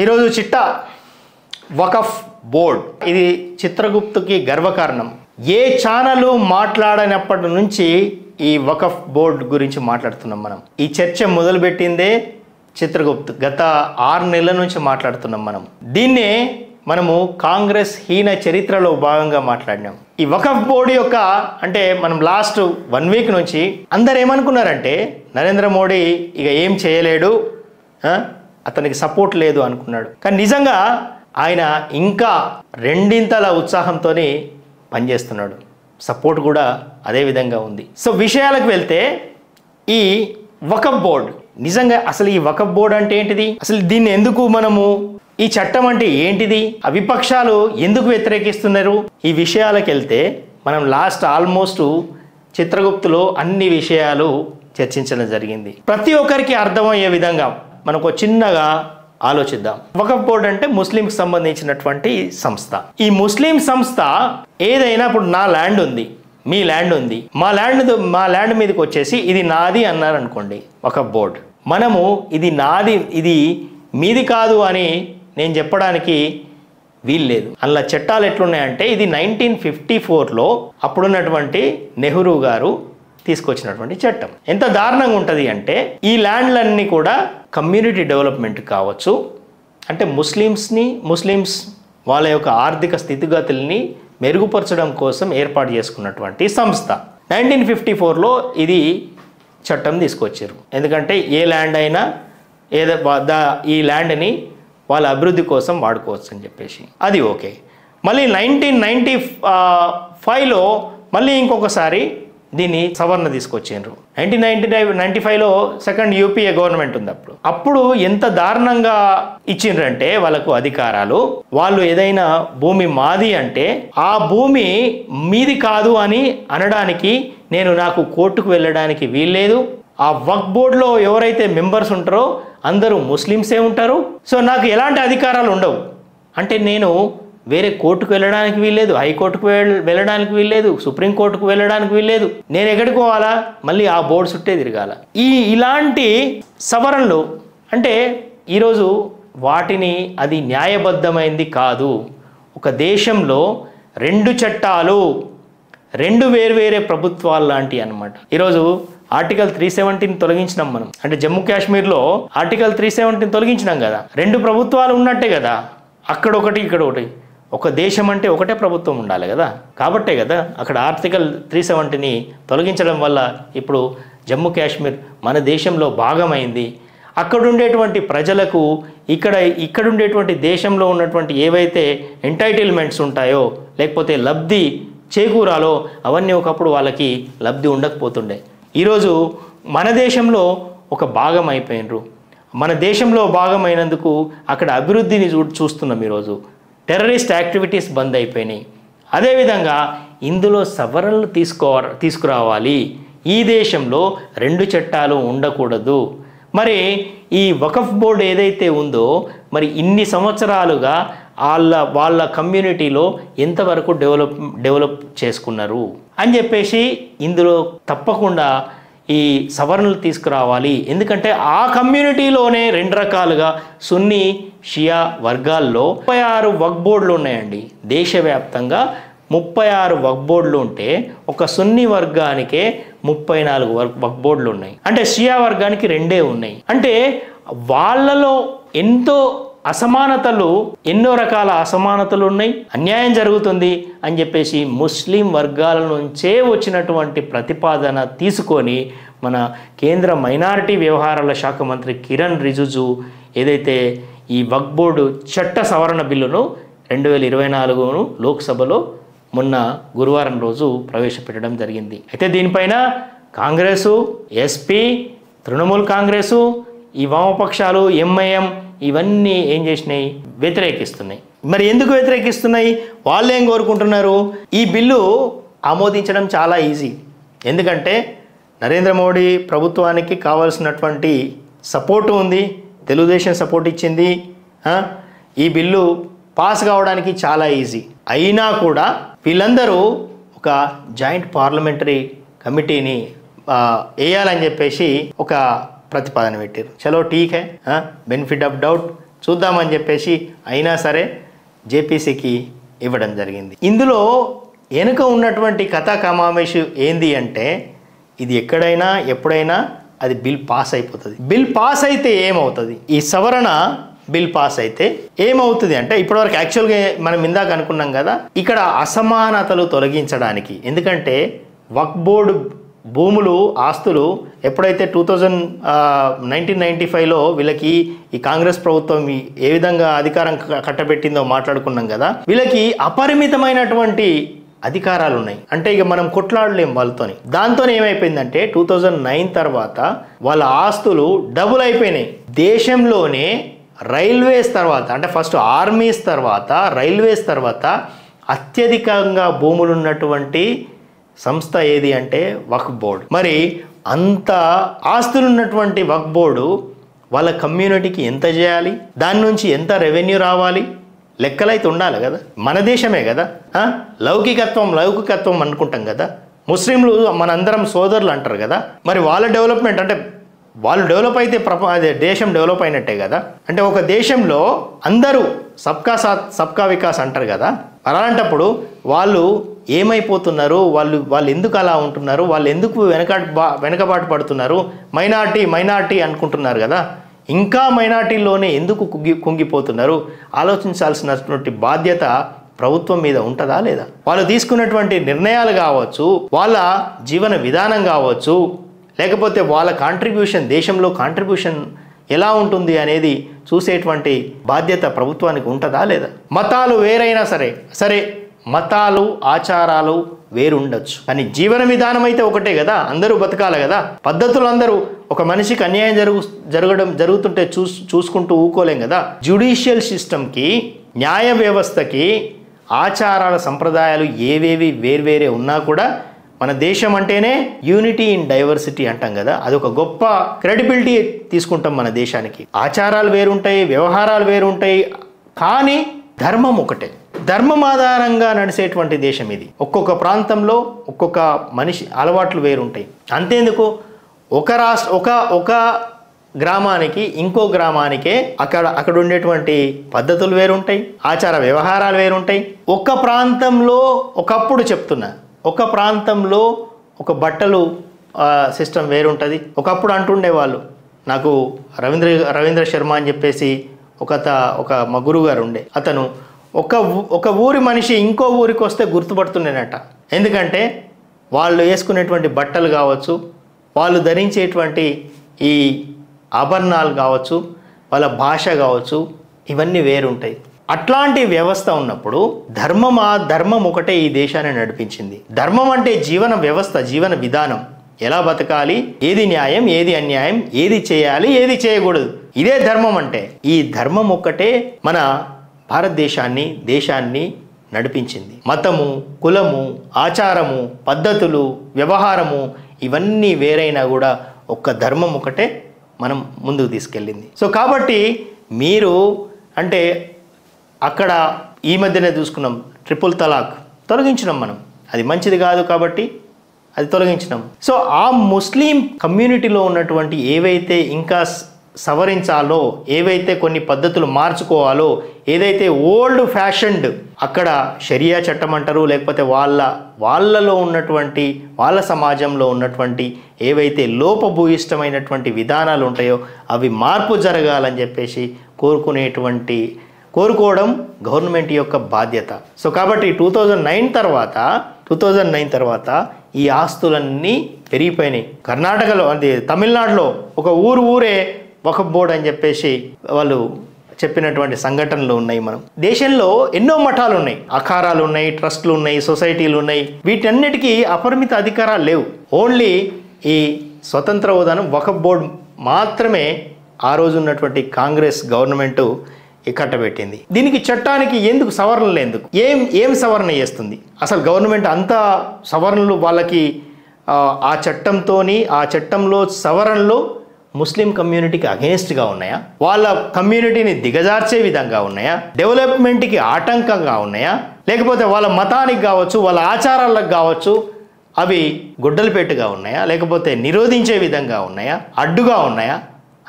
ఈరోజు చిట్టా వకఫ్ బోర్డ్ ఇది చిత్రగుప్తుకి గర్వకారణం. ఏ ఛానల్ మాట్లాడనప్పటి నుంచి ఈ వకఫ్ బోర్డ్ గురించి మాట్లాడుతున్నాం మనం. ఈ చర్చ మొదలుపెట్టిందే చిత్రగుప్తు. గత 6 నెలల నుంచి మాట్లాడుతున్నాం మనం. దీన్నే మనము కాంగ్రెస్ హీన చరిత్రలో భాగంగా మాట్లాడినాం. ఈ వకఫ్ బోర్డు యొక్క అంటే మనం లాస్ట్ 1 వీక్ నుంచి అందరు ఏమనుకున్నారంటే నరేంద్ర మోడీ ఇక ఏం చేయలేడు, అతనికి సపోర్ట్ లేదు అనుకున్నాడు. కానీ నిజంగా ఆయన ఇంకా రెండింతల ఉత్సాహంతో పనిచేస్తున్నాడు. సపోర్ట్ కూడా అదే విధంగా ఉంది. సో విషయాలకు వెళ్తే ఈ వకఫ్ బోర్డు నిజంగా అసలు ఈ వకఫ్ బోర్డు అంటే ఏంటిది, అసలు దీన్ని ఎందుకు మనము ఈ చట్టం అంటే ఏంటిది, ఆ విపక్షాలు ఎందుకు వ్యతిరేకిస్తున్నారు, ఈ విషయాలకు వెళ్తే మనం లాస్ట్ ఆల్మోస్ట్ చిత్రగుప్తులో అన్ని విషయాలు చర్చించడం జరిగింది. ప్రతి ఒక్కరికి అర్థమయ్యే విధంగా మనకు చిన్నగా ఆలోచిద్దాం. వకఫ్ బోర్డు అంటే ముస్లింకి సంబంధించినటువంటి సంస్థ. ఈ ముస్లిం సంస్థ ఏదైనా ఇప్పుడు నా ల్యాండ్ ఉంది, మీ ల్యాండ్ ఉంది, మా ల్యాండ్ మీదకి వచ్చేసి ఇది నాది అన్నారు అనుకోండి వకఫ్ బోర్డు. మనము ఇది నాది, ఇది మీది కాదు అని నేను చెప్పడానికి వీల్లేదు. అందులో చట్టాలు ఎట్లున్నాయంటే ఇది 1954లో అప్పుడున్నటువంటి నెహ్రూ గారు తీసుకొచ్చినటువంటి చట్టం. ఎంత దారుణంగా ఉంటుంది అంటే ఈ ల్యాండ్లన్నీ కూడా కమ్యూనిటీ డెవలప్మెంట్ కావచ్చు, అంటే ముస్లిమ్స్ వాళ్ళ యొక్క ఆర్థిక స్థితిగతుల్ని మెరుగుపరచడం కోసం ఏర్పాటు చేసుకున్నటువంటి సంస్థ. 1954లో ఇది చట్టం తీసుకొచ్చారు. ఎందుకంటే ఏ ల్యాండ్ అయినా ఈ ల్యాండ్ని వాళ్ళ అభివృద్ధి కోసం వాడుకోవచ్చు అని చెప్పేసి అది ఓకే. మళ్ళీ 1995లో మళ్ళీ ఇంకొకసారి దీన్ని సవరణ తీసుకొచ్చారు. 1995లో సెకండ్ యూపీఏ గవర్నమెంట్ ఉంది. అప్పుడు ఎంత దారుణంగా ఇచ్చిండ్రంటే వాళ్ళకు అధికారాలు, వాళ్ళు ఏదైనా భూమి మాది అంటే ఆ భూమి మీది కాదు అని అనడానికి నాకు కోర్టుకు వెళ్ళడానికి వీల్లేదు. ఆ వక్ఫ్ బోర్డులో ఎవరైతే మెంబర్స్ ఉంటారో అందరూ ముస్లిమ్సే ఉంటారు. సో నాకు ఎలాంటి అధికారాలు ఉండవు. అంటే నేను వేరే కోర్టుకు వెళ్ళడానికి వీల్లేదు, హైకోర్టుకు వెళ్ళడానికి వీల్లేదు, సుప్రీంకోర్టుకు వెళ్ళడానికి వీల్లేదు. నేను ఎక్కడికి పోవాలా, మళ్ళీ ఆ బోర్డు చుట్టే తిరగాల. ఇలాంటి సవరణలు అంటే ఈరోజు వాటిని అది న్యాయబద్ధమైంది కాదు. ఒక దేశంలో 2 చట్టాలు 2 వేర్వేరే ప్రభుత్వాలు లాంటివి అన్నమాట. ఈరోజు ఆర్టికల్ 370 తొలగించినాం మనం. అంటే జమ్మూ కాశ్మీర్లో ఆర్టికల్ 370 తొలగించినాం కదా, 2 ప్రభుత్వాలు ఉన్నట్టే కదా, అక్కడొకటి ఇక్కడొకటి. ఒక దేశం అంటే ఒకటే ప్రభుత్వం ఉండాలి కదా, కాబట్టే కదా అక్కడ ఆర్టికల్ 370ని తొలగించడం వల్ల ఇప్పుడు జమ్మూ కాశ్మీర్ మన దేశంలో భాగమైంది. అక్కడ ఉండేటువంటి ప్రజలకు ఇక్కడ ఉండేటువంటి దేశంలో ఉన్నటువంటి ఏవైతే ఎంటైటిల్మెంట్స్ ఉంటాయో లేకపోతే లబ్ధి చేకూరాలో అవన్నీ ఒకప్పుడు వాళ్ళకి లబ్ధి ఉండకపోతుండే. ఈరోజు మన దేశంలో ఒక భాగం అయిపోయినరు. మన దేశంలో భాగమైనందుకు అక్కడ అభివృద్ధిని చూస్తున్నాం. ఈరోజు టెర్రరిస్ట్ యాక్టివిటీస్ బంద్ అయిపోయినాయి. అదేవిధంగా ఇందులో సవరణలు తీసుకురావాలి. ఈ దేశంలో 2 చట్టాలు ఉండకూడదు. మరి ఈ వకఫ్ బోర్డు ఏదైతే ఉందో మరి ఇన్ని సంవత్సరాలుగా వాళ్ళ కమ్యూనిటీలో ఎంతవరకు డెవలప్ చేసుకున్నారు అని చెప్పేసి ఇందులో తప్పకుండా ఈ సవరణలు తీసుకురావాలి. ఎందుకంటే ఆ కమ్యూనిటీలోనే 2 రకాలుగా సున్నీ షియా వర్గాల్లో 36 వక్ఫ్ బోర్డులు ఉన్నాయండి. దేశవ్యాప్తంగా 36 వక్ఫ్ బోర్డులు ఉంటే ఒక సున్నీ వర్గానికే 34 వక్ఫ్ బోర్డులు ఉన్నాయి. అంటే షియా వర్గానికి 2 ఉన్నాయి. అంటే వాళ్ళలో ఎన్నో రకాల అసమానతలు ఉన్నాయి, అన్యాయం జరుగుతుంది అని చెప్పేసి ముస్లిం వర్గాల నుంచే వచ్చినటువంటి ప్రతిపాదన తీసుకొని మన కేంద్ర మైనారిటీ వ్యవహారాల శాఖ మంత్రి కిరణ్ రిజిజు ఏదైతే ఈ వక్ఫ్ బోర్డు చట్ట సవరణ బిల్లును 2024ను లోక్సభలో మొన్న గురువారం రోజు ప్రవేశపెట్టడం జరిగింది. అయితే దీనిపైన కాంగ్రెసు, ఎస్పీ, తృణమూల్ కాంగ్రెసు, ఈ వామపక్షాలు, ఎంఐఎం ఇవన్నీ ఏం చేసినాయి, వ్యతిరేకిస్తున్నాయి. మరి ఎందుకు వ్యతిరేకిస్తున్నాయి, వాళ్ళు ఏం కోరుకుంటున్నారు, ఈ బిల్లు ఆమోదించడం చాలా ఈజీ. ఎందుకంటే నరేంద్ర మోడీ ప్రభుత్వానికి కావాల్సినటువంటి సపోర్టు ఉంది, తెలుగుదేశం సపోర్ట్ ఇచ్చింది. ఈ బిల్లు పాస్ కావడానికి చాలా ఈజీ. అయినా కూడా వీళ్ళందరూ ఒక జాయింట్ పార్లమెంటరీ కమిటీని వేయాలని చెప్పేసి ఒక ప్రతిపాదన పెట్టారు. చలో ఠీక్ హై, బెనిఫిట్ ఆఫ్ డౌట్ చూద్దామని చెప్పేసి అయినా సరే జేపీసీకి ఇవ్వడం జరిగింది. ఇందులో వెనుక ఉన్నటువంటి కథా కమామేషు ఏంది అంటే ఇది ఎక్కడైనా ఎప్పుడైనా అది బిల్ పాస్ అయిపోతుంది. బిల్ పాస్ అయితే ఏమవుతుంది, ఈ సవరణ బిల్ పాస్ అయితే ఏమవుతుంది అంటే ఇప్పటివరకు యాక్చువల్గా మనం ఇందాక అనుకున్నాం కదా, ఇక్కడ అసమానతలు తొలగించడానికి, ఎందుకంటే వక్ఫ్ బోర్డు భూములు ఆస్తులు ఎప్పుడైతే 1995లో వీళ్ళకి ఈ కాంగ్రెస్ ప్రభుత్వం ఏ విధంగా అధికారం కట్టబెట్టిందో మాట్లాడుకున్నాం కదా, వీళ్ళకి అపరిమితమైనటువంటి అధికారాలు ఉన్నాయి. అంటే ఇక మనం కొట్లాడలేం వాళ్ళతోని. దాంతో ఏమైపోయిందంటే 2009 తర్వాత వాళ్ళ ఆస్తులు డబుల్ అయిపోయినాయి. దేశంలోనే రైల్వేస్ తర్వాత, అంటే ఫస్ట్ ఆర్మీస్ తర్వాత రైల్వేస్ తర్వాత అత్యధికంగా భూములు ఉన్నటువంటి సంస్థ ఏది అంటే వక్ఫ్ బోర్డు. మరి అంత ఆస్తులు ఉన్నటువంటి వక్ఫ్ బోర్డు వాళ్ళ కమ్యూనిటీకి ఎంత చేయాలి, దాని నుంచి ఎంత రెవెన్యూ రావాలి, లెక్కలైతే ఉండాలి కదా. మన దేశమే కదా, లౌకికత్వం అనుకుంటాం కదా. ముస్లింలు మనందరం సోదరులు అంటారు కదా. మరి వాళ్ళ డెవలప్మెంట్ అంటే వాళ్ళు డెవలప్ అయితే అదే దేశం డెవలప్ అయినట్టే కదా. అంటే ఒక దేశంలో అందరూ సబ్కా సాత్ సబ్కా వికాస్ అంటారు కదా. అలాంటప్పుడు వాళ్ళు ఏమైపోతున్నారు, వాళ్ళు ఎందుకు అలా ఉంటున్నారు, వాళ్ళు ఎందుకు వెనకబాటు పడుతున్నారు, మైనార్టీ అనుకుంటున్నారు కదా, ఇంకా మైనార్టీలోనే ఎందుకు కుంగిపోతున్నారు, ఆలోచించాల్సినటువంటి బాధ్యత ప్రభుత్వం మీద ఉంటుందా లేదా? వాళ్ళు తీసుకున్నటువంటి నిర్ణయాలు కావచ్చు, వాళ్ళ జీవన విధానం కావచ్చు, లేకపోతే వాళ్ళ కాంట్రిబ్యూషన్, దేశంలో కాంట్రిబ్యూషన్ ఎలా ఉంటుంది అనేది చూసేటువంటి బాధ్యత ప్రభుత్వానికి ఉంటుందా లేదా? మతాలు వేరైనా సరే మతాలు ఆచారాలు వేరుండొచ్చు, కానీ జీవన విధానం అయితే ఒకటే కదా. అందరూ బతకాలి కదా. పద్ధతులు అందరూ ఒక మనిషికి అన్యాయం జరుగుతుంటే చూసుకుంటూ ఊకోలేం కదా. జ్యుడిషియల్ సిస్టమ్కి, న్యాయ వ్యవస్థకి ఆచారాల సంప్రదాయాలు ఏవేవి వేర్వేరే ఉన్నా కూడా మన దేశం అంటేనే యూనిటీ ఇన్ డైవర్సిటీ అంటాం కదా. అదొక గొప్ప క్రెడిబిలిటీ తీసుకుంటాం మన దేశానికి. ఆచారాలు వేరుంటాయి, వ్యవహారాలు వేరుంటాయి, కానీ ధర్మం ఒకటే. ధర్మం ఆధారంగా నడిచేటువంటి దేశం ఇది. ఒక్కొక్క ప్రాంతంలో ఒక్కొక్క మనిషి అలవాట్లు వేరుంటాయి. అంతేందుకు ఒక గ్రామానికి ఇంకో గ్రామానికే అక్కడ ఉండేటువంటి పద్ధతులు వేరుంటాయి, ఆచార వ్యవహారాలు వేరుంటాయి. ఒక ప్రాంతంలో ఒక ప్రాంతంలో ఒక బట్టలు సిస్టమ్ వేరుంటుంది. ఒకప్పుడు అంటుండేవాళ్ళు, నాకు రవీంద్ర శర్మ అని చెప్పేసి ఒక మా గురువు గారు ఉండే, అతను ఒక ఊరి మనిషి ఇంకో ఊరికి వస్తే గుర్తుపడుతుండేనట. ఎందుకంటే వాళ్ళు వేసుకునేటువంటి బట్టలు కావచ్చు, వాళ్ళు ధరించేటువంటి ఈ ఆభరణాలు కావచ్చు, వాళ్ళ భాష కావచ్చు, ఇవన్నీ వేరుంటాయి. అట్లాంటి వ్యవస్థ ఉన్నప్పుడు ధర్మం ఒకటే ఈ దేశాన్ని నడిపించింది. ధర్మం అంటే జీవన వ్యవస్థ, జీవన విధానం, ఎలా బతకాలి, ఏది న్యాయం, ఏది అన్యాయం, ఏది చేయాలి, ఏది చేయకూడదు, ఇదే ధర్మం అంటే. ఈ ధర్మం ఒక్కటే మన దేశాన్ని నడిపించింది. మతము, కులము, ఆచారము, పద్ధతులు, వ్యవహారము ఇవన్నీ వేరైనా కూడా ఒక్క ధర్మం ఒకటే మనం ముందుకు తీసుకెళ్ళింది. సో కాబట్టి మీరు అంటే అక్కడ ఈ మధ్యనే చూసుకున్నాం, ట్రిపుల్ తలాక్ తొలగించినాం మనం. అది మంచిది కాదు కాబట్టి అది తొలగించినాం. సో ఆ ముస్లిం కమ్యూనిటీలో ఉన్నటువంటి ఏవైతే ఇంకా సవరించాలో, ఏవైతే కొన్ని పద్ధతులు మార్చుకోవాలో, ఏదైతే ఓల్డ్ ఫ్యాషన్డ్ అక్కడ షరియా చట్టం అంటారు, లేకపోతే వాళ్ళలో ఉన్నటువంటి వాళ్ళ సమాజంలో ఉన్నటువంటి ఏవైతే లోపభూయిష్టమైనటువంటి విధానాలు ఉంటాయో అవి మార్పు జరగాలని చెప్పేసి కోరుకోవడం గవర్నమెంట్ యొక్క బాధ్యత. సో కాబట్టి 2009 తర్వాత ఈ ఆస్తులన్నీ పెరిగిపోయినాయి. కర్ణాటకలో అంటే తమిళనాడులో ఒక ఊరే వక్ఫ్ బోర్డు అని చెప్పేసి వాళ్ళు చెప్పినటువంటి సంఘటనలు ఉన్నాయి. మనం దేశంలో ఎన్నో మఠాలు ఉన్నాయి, అఖారాలు ఉన్నాయి, ట్రస్టులు ఉన్నాయి, సొసైటీలు ఉన్నాయి. వీటన్నిటికీ అపరిమిత అధికారాలు లేవు. ఓన్లీ ఈ స్వతంత్ర హోదాను వక్ఫ్ బోర్డు మాత్రమే ఆ రోజు ఉన్నటువంటి కాంగ్రెస్ గవర్నమెంటు కట్టబెట్టింది. దీనికి చట్టానికి ఎందుకు సవరణలు, ఎందుకు ఏం సవరణ చేస్తుంది అసలు గవర్నమెంట్? అంతా సవరణలు వాళ్ళకి ఆ చట్టంలో సవరణలు ముస్లిం కమ్యూనిటీకి అగెన్స్ట్గా ఉన్నాయా, వాళ్ళ కమ్యూనిటీని దిగజార్చే విధంగా ఉన్నాయా, డెవలప్మెంట్కి ఆటంకంగా ఉన్నాయా, లేకపోతే వాళ్ళ మతానికి కావచ్చు, వాళ్ళ ఆచారాలకు కావచ్చు అవి గొడ్డలిపెట్టుగా ఉన్నాయా, లేకపోతే నిరోధించే విధంగా ఉన్నాయా, అడ్డుగా ఉన్నాయా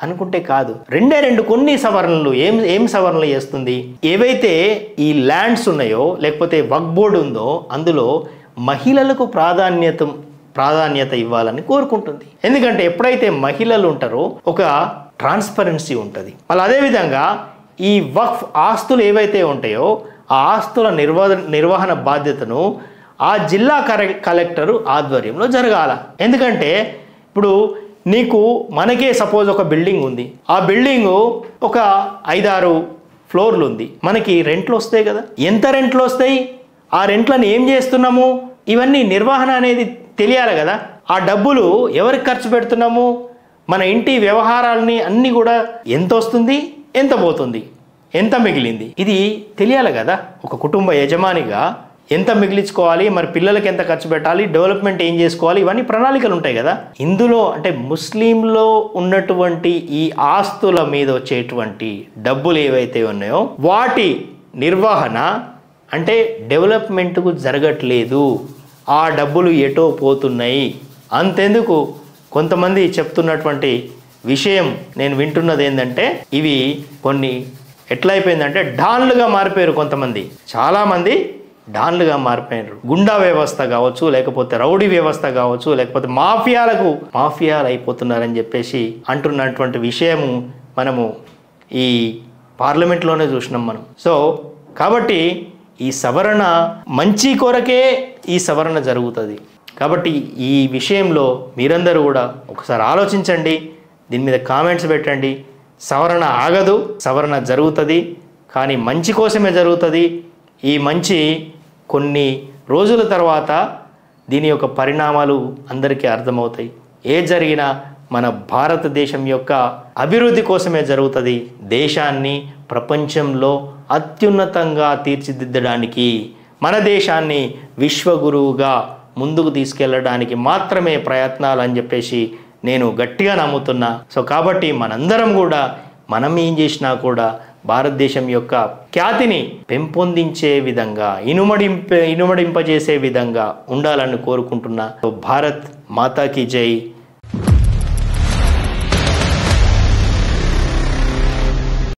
అనుకుంటే కాదు, రెండే రెండు కొన్ని సవరణలు ఏం సవరణలు చేస్తుంది, ఏవైతే ఈ ల్యాండ్స్ ఉన్నాయో లేకపోతే వక్ఫ్ బోర్డు ఉందో అందులో మహిళలకు ప్రాధాన్యత ఇవ్వాలని కోరుకుంటుంది. ఎందుకంటే ఎప్పుడైతే మహిళలు ఉంటారో ఒక ట్రాన్స్పరెన్సీ ఉంటుంది. మళ్ళీ అదేవిధంగా ఈ వక్ఫ్ ఆస్తులు ఏవైతే ఉంటాయో ఆ ఆస్తుల నిర్వహణ బాధ్యతను ఆ జిల్లా కలెక్టరు ఆధ్వర్యంలో జరగాల. ఎందుకంటే ఇప్పుడు మనకే సపోజ్ ఒక బిల్డింగ్ ఉంది, ఆ బిల్డింగు ఒక 5-6 ఫ్లోర్లు ఉంది, మనకి రెంట్లు వస్తాయి కదా, ఎంత రెంట్లు వస్తాయి, ఆ రెంట్లను ఏం చేస్తున్నాము, ఇవన్నీ నిర్వహణ అనేది తెలియాలి కదా. ఆ డబ్బులు ఎవరికి ఖర్చు పెడుతున్నాము, మన ఇంటి వ్యవహారాలని అన్నీ కూడా ఎంత వస్తుంది, ఎంత పోతుంది, ఎంత మిగిలింది, ఇది తెలియాలి కదా. ఒక కుటుంబ యజమానిగా ఎంత మిగిలించుకోవాలి, మరి పిల్లలకి ఎంత ఖర్చు పెట్టాలి, డెవలప్మెంట్ ఏం చేసుకోవాలి, ఇవన్నీ ప్రణాళికలు ఉంటాయి కదా. ఇందులో అంటే ముస్లింలో ఉన్నటువంటి ఈ ఆస్తుల మీద వచ్చేటువంటి డబ్బులు ఏవైతే ఉన్నాయో వాటి నిర్వహణ అంటే డెవలప్మెంట్కు జరగట్లేదు, ఆ డబ్బులు ఎటో పోతున్నాయి. అంతెందుకు కొంతమంది చెప్తున్నటువంటి విషయం నేను వింటున్నది ఏంటంటే ఇవి కొన్ని ఎట్లా అయిపోయిందంటే డాన్లుగా మారిపోయారు. కొంతమంది చాలామంది డాన్లుగా మారిపోయారు. గుండా వ్యవస్థ కావచ్చు, లేకపోతే రౌడీ వ్యవస్థ కావచ్చు, లేకపోతే మాఫియాలు అయిపోతున్నారని చెప్పేసి అంటున్నటువంటి విషయము మనము ఈ పార్లమెంట్లోనే చూసినాం మనం. సో కాబట్టి ఈ సవరణ మంచి కొరకే ఈ సవరణ జరుగుతుంది. కాబట్టి ఈ విషయంలో మీరందరూ కూడా ఒకసారి ఆలోచించండి, దీని మీద కామెంట్స్ పెట్టండి. సవరణ ఆగదు, సవరణ జరుగుతుంది, కానీ మంచి కోసమే జరుగుతుంది. ఈ మంచి కొన్ని రోజుల తర్వాత దీని యొక్క పరిణామాలు అందరికీ అర్థమవుతాయి. ఏ జరిగినా మన భారతదేశం యొక్క అభివృద్ధి కోసమే జరుగుతుంది. దేశాన్ని ప్రపంచంలో అత్యున్నతంగా తీర్చిదిద్దడానికి, మన దేశాన్ని విశ్వగురువుగా ముందుకు తీసుకెళ్ళడానికి మాత్రమే ప్రయత్నాలు అని చెప్పేసి నేను గట్టిగా నమ్ముతున్నా. సో కాబట్టి మనందరం కూడా మనం ఏం చేసినా కూడా భారతదేశం యొక్క ఖ్యాతిని పెంపొందించే విధంగా, ఇనుమడింపజేసే విధంగా ఉండాలని కోరుకుంటున్నా. భారత్ మాతాకి జై.